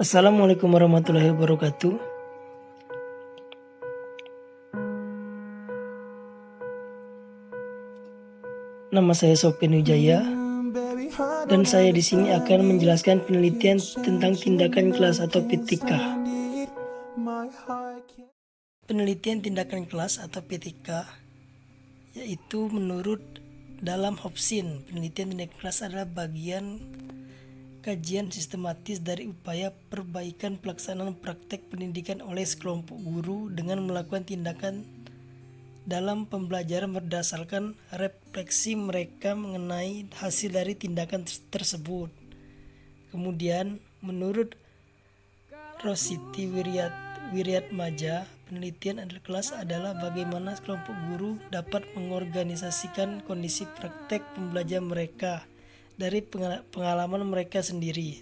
Assalamualaikum warahmatullahi wabarakatuh. Nama saya Sofian Wijaya dan saya di sini akan menjelaskan penelitian tentang tindakan kelas atau PTK. Penelitian tindakan kelas atau PTK yaitu menurut dalam Hobson, penelitian tindakan kelas adalah bagian kajian sistematis dari upaya perbaikan pelaksanaan praktek pendidikan oleh sekelompok guru dengan melakukan tindakan dalam pembelajaran berdasarkan refleksi mereka mengenai hasil dari tindakan tersebut. Kemudian, menurut Rositi Wiryatmaja, penelitian kelas adalah bagaimana kelompok guru dapat mengorganisasikan kondisi praktek pembelajaran mereka dari pengalaman mereka sendiri.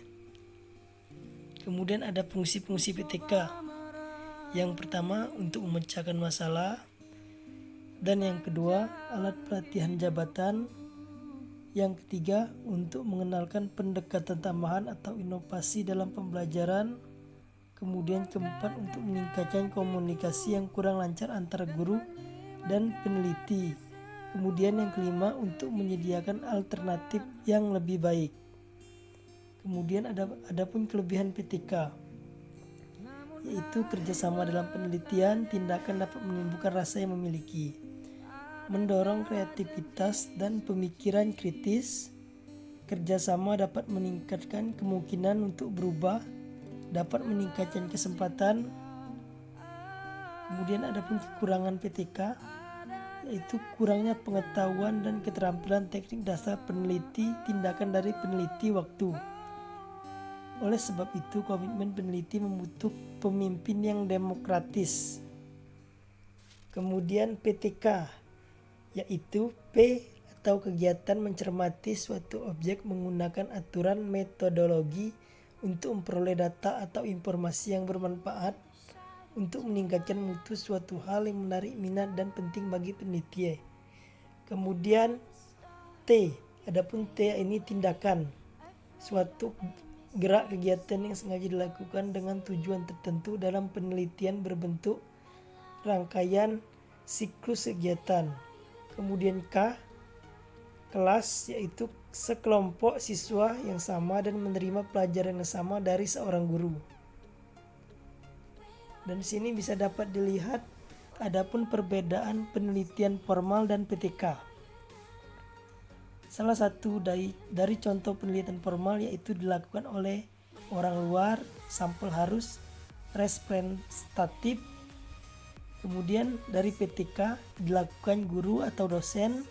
Kemudian ada fungsi-fungsi PTK. Yang pertama, untuk memecahkan masalah. Dan yang kedua, alat pelatihan jabatan. Yang ketiga, untuk mengenalkan pendekatan tambahan atau inovasi dalam pembelajaran. Kemudian keempat, untuk meningkatkan komunikasi yang kurang lancar antara guru dan peneliti. Kemudian yang kelima, untuk menyediakan alternatif yang lebih baik. Kemudian ada pun kelebihan PTK, yaitu kerjasama dalam penelitian, tindakan dapat menimbulkan rasa yang memiliki, mendorong kreativitas dan pemikiran kritis, kerjasama dapat meningkatkan kemungkinan untuk berubah, dapat meningkatkan kesempatan. Kemudian ada pun kekurangan PTK, yaitu kurangnya pengetahuan dan keterampilan teknik dasar peneliti, tindakan dari peneliti waktu. Oleh sebab itu, komitmen peneliti membutuhkan pemimpin yang demokratis. Kemudian PTK, yaitu P atau kegiatan mencermati suatu objek menggunakan aturan metodologi untuk memperoleh data atau informasi yang bermanfaat untuk meningkatkan mutu suatu hal yang menarik minat dan penting bagi peneliti. Kemudian T, adapun T ini tindakan, suatu gerak kegiatan yang sengaja dilakukan dengan tujuan tertentu dalam penelitian berbentuk rangkaian siklus kegiatan. Kemudian K, kelas, yaitu sekelompok siswa yang sama dan menerima pelajaran yang sama dari seorang guru. Dan di sini bisa dapat dilihat adapun perbedaan penelitian formal dan PTK. Salah satu dari contoh penelitian formal yaitu dilakukan oleh orang luar, sampel harus representatif. Kemudian dari PTK dilakukan guru atau dosen,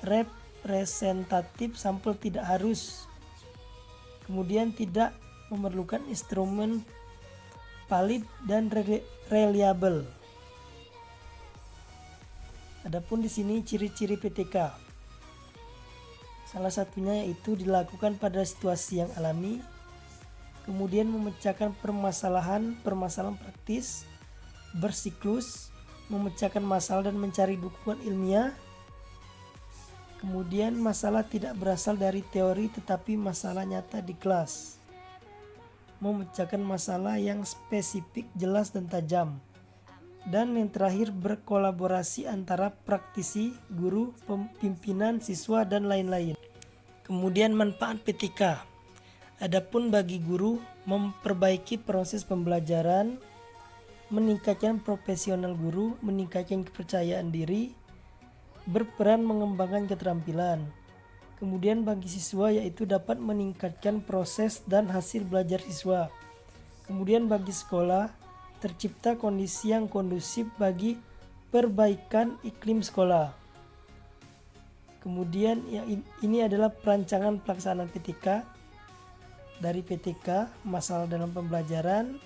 representatif, sampel tidak harus. Kemudian tidak memerlukan instrumen valid dan reliable. Adapun di sini ciri-ciri PTK. Salah satunya yaitu dilakukan pada situasi yang alami. Kemudian memecahkan permasalahan praktis, bersiklus, memecahkan masalah dan mencari dukungan ilmiah. Kemudian masalah tidak berasal dari teori tetapi masalah nyata di kelas. Memecahkan masalah yang spesifik, jelas dan tajam. Dan yang terakhir, berkolaborasi antara praktisi, guru, pimpinan, siswa dan lain-lain. Kemudian manfaat PTK. Adapun bagi guru, memperbaiki proses pembelajaran, meningkatkan profesional guru, meningkatkan kepercayaan diri, berperan mengembangkan keterampilan. Kemudian bagi siswa yaitu dapat meningkatkan proses dan hasil belajar siswa. Kemudian bagi sekolah, tercipta kondisi yang kondusif bagi perbaikan iklim sekolah. Kemudian ini adalah perancangan pelaksanaan PTK. Dari PTK, masalah dalam pembelajaran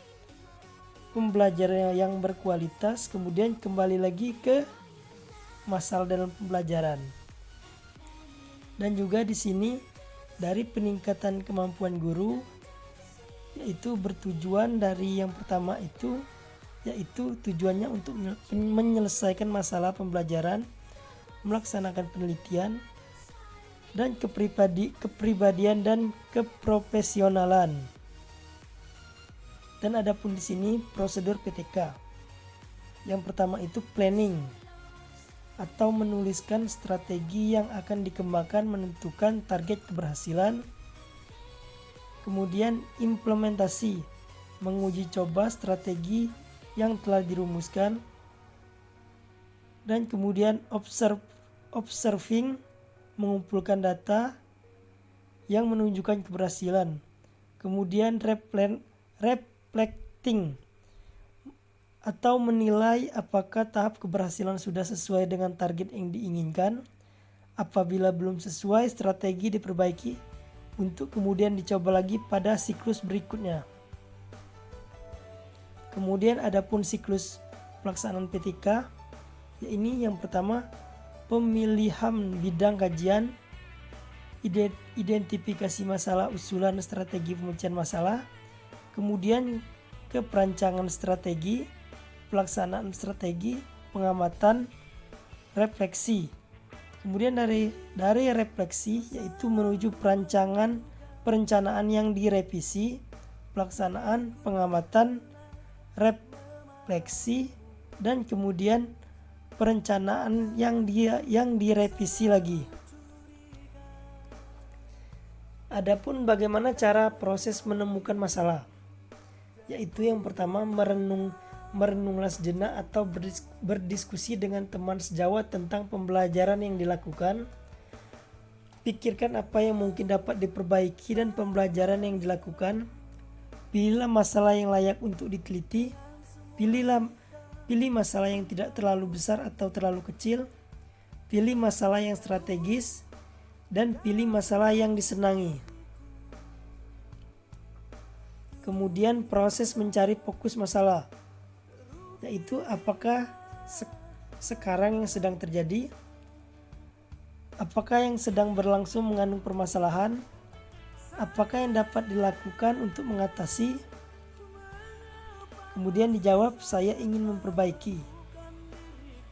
yang berkualitas, kemudian kembali lagi ke masalah dalam pembelajaran. Dan juga di sini dari peningkatan kemampuan guru, yaitu bertujuan dari yang pertama itu yaitu tujuannya untuk menyelesaikan masalah pembelajaran, melaksanakan penelitian, dan kepribadian dan keprofesionalan. Dan adapun di sini prosedur PTK. Yang pertama itu planning atau menuliskan strategi yang akan dikembangkan menentukan target keberhasilan. Kemudian implementasi, menguji coba strategi yang telah dirumuskan. Dan kemudian observing, mengumpulkan data yang menunjukkan keberhasilan. Kemudian reflecting atau menilai apakah tahap keberhasilan sudah sesuai dengan target yang diinginkan. Apabila belum sesuai, strategi diperbaiki untuk kemudian dicoba lagi pada siklus berikutnya. Kemudian adapun siklus pelaksanaan PTK, ini yang pertama pemilihan bidang kajian, identifikasi masalah, usulan strategi pemecahan masalah, kemudian ke perancangan strategi, pelaksanaan strategi, pengamatan, refleksi. Kemudian dari refleksi yaitu menuju perencanaan yang direvisi, pelaksanaan, pengamatan, refleksi, dan kemudian perencanaan yang direvisi lagi. Adapun bagaimana cara proses menemukan masalah, yaitu yang pertama merenunglah sejenak atau berdiskusi dengan teman sejawat tentang pembelajaran yang dilakukan. Pikirkan apa yang mungkin dapat diperbaiki dan pembelajaran yang dilakukan. Pilihlah masalah yang layak untuk diteliti. Pilih masalah yang tidak terlalu besar atau terlalu kecil. Pilih masalah yang strategis dan pilih masalah yang disenangi. Kemudian proses mencari fokus masalah, yaitu apakah sekarang yang sedang terjadi, apakah yang sedang berlangsung mengandung permasalahan, apakah yang dapat dilakukan untuk mengatasi. Kemudian dijawab, saya ingin memperbaiki.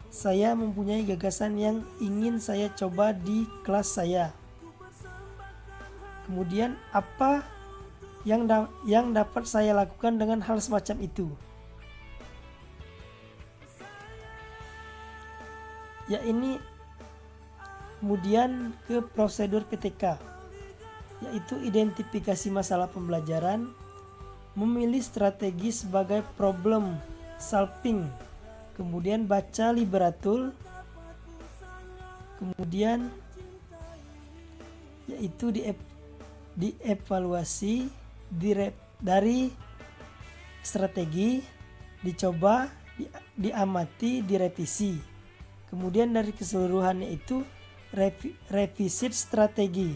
Saya mempunyai gagasan yang ingin saya coba di kelas saya. Kemudian apa yang dapat saya lakukan dengan hal semacam itu? Ya, ini kemudian ke prosedur PTK, yaitu identifikasi masalah pembelajaran, memilih strategi sebagai problem solving, kemudian baca literatur, kemudian yaitu dievaluasi dari strategi, dicoba, diamati, direvisi. Kemudian dari keseluruhannya itu revisit strategi.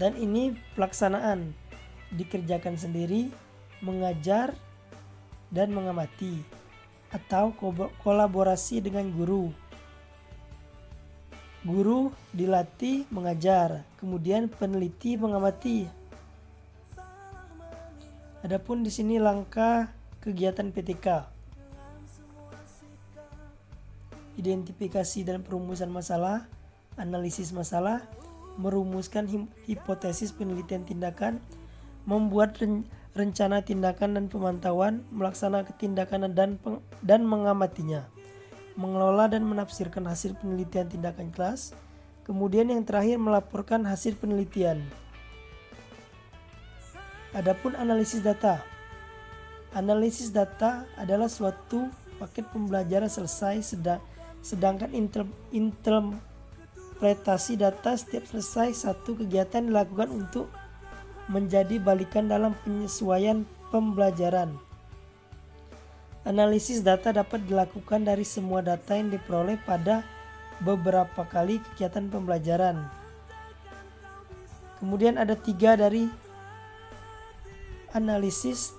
Dan ini pelaksanaan, dikerjakan sendiri, mengajar, dan mengamati, atau kolaborasi dengan guru. Guru dilatih mengajar, kemudian peneliti mengamati. Adapun di sini langkah kegiatan PTK. Identifikasi dan perumusan masalah, analisis masalah, merumuskan hipotesis penelitian tindakan, membuat rencana tindakan dan pemantauan, melaksanakan tindakan dan mengamatinya, mengelola dan menafsirkan hasil penelitian tindakan kelas, kemudian yang terakhir melaporkan hasil penelitian. Adapun analisis data. Analisis data adalah suatu paket pembelajaran selesai, sedangkan interpretasi data setiap selesai satu kegiatan dilakukan untuk menjadi balikan dalam penyesuaian pembelajaran. Analisis data dapat dilakukan dari semua data yang diperoleh pada beberapa kali kegiatan pembelajaran. Kemudian ada 3 dari analisis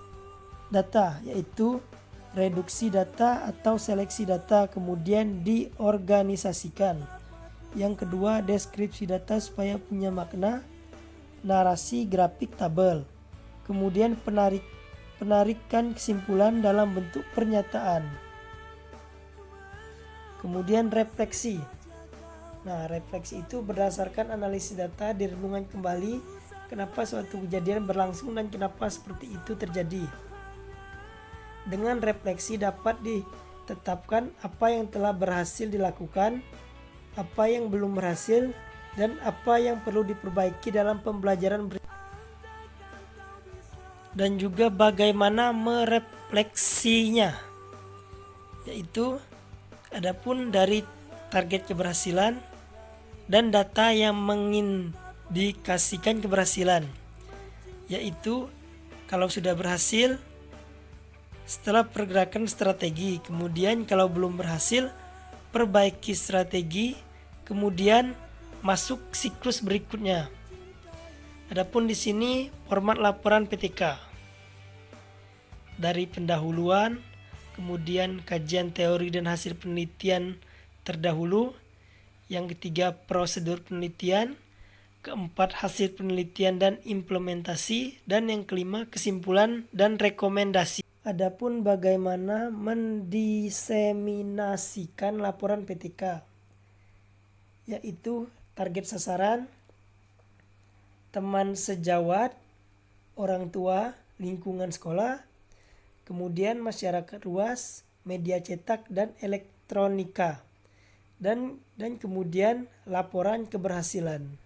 data, yaitu reduksi data atau seleksi data, kemudian diorganisasikan. Yang kedua, deskripsi data supaya punya makna, narasi, grafik, tabel. Kemudian penarikan kesimpulan dalam bentuk pernyataan. Kemudian refleksi. Nah, refleksi itu berdasarkan analisis data direnungkan kembali kenapa suatu kejadian berlangsung dan kenapa seperti itu terjadi. Dengan refleksi dapat ditetapkan apa yang telah berhasil dilakukan, apa yang belum berhasil, dan apa yang perlu diperbaiki dalam pembelajaran berikutnya. Dan juga bagaimana merefleksinya, yaitu adapun dari target keberhasilan dan data yang mengindikasikan keberhasilan, yaitu kalau sudah berhasil setelah pergerakan strategi, kemudian kalau belum berhasil perbaiki strategi, kemudian masuk siklus berikutnya. Adapun di sini format laporan PTK dari pendahuluan, kemudian kajian teori dan hasil penelitian terdahulu, yang ketiga prosedur penelitian, keempat hasil penelitian dan implementasi, dan yang kelima kesimpulan dan rekomendasi. Adapun bagaimana mendiseminasikan laporan PTK, yaitu target sasaran, teman sejawat, orang tua, lingkungan sekolah, kemudian masyarakat luas, media cetak dan elektronika, dan kemudian laporan keberhasilan.